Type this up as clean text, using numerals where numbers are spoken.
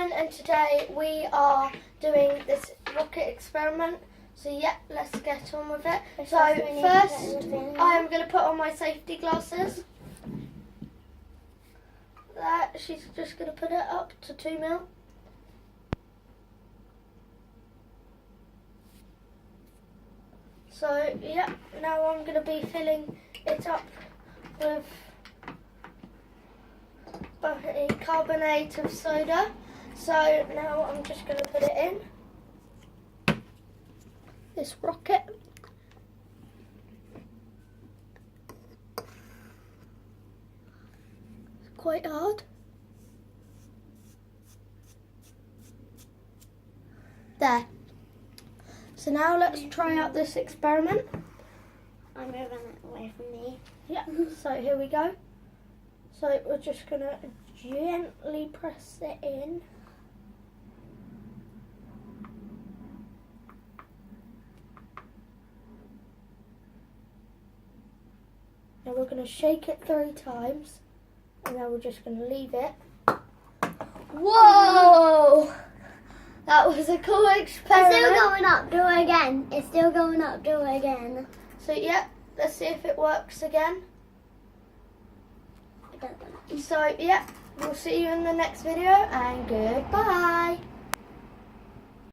everyone, and today we are doing this rocket experiment. So yeah, let's get on with it. So first I am going to put on my safety glasses. She's just going to put it up to 2 mil. So yeah, now I'm going to be filling it up with a carbonate of soda. So now I'm just going to put it in this rocket. It's quite hard. There. So now let's try out this experiment. I'm moving it away from me. Yeah, so here we go. So we're just going to gently press it in. Now we're going to shake it 3 times. And then we're just going to leave it. Whoa! That was a cool experiment. It's still going up, do it again. It's still going up, do it again. So yeah, let's see if it works again. It doesn't. So yeah, we'll see you in the next video and goodbye.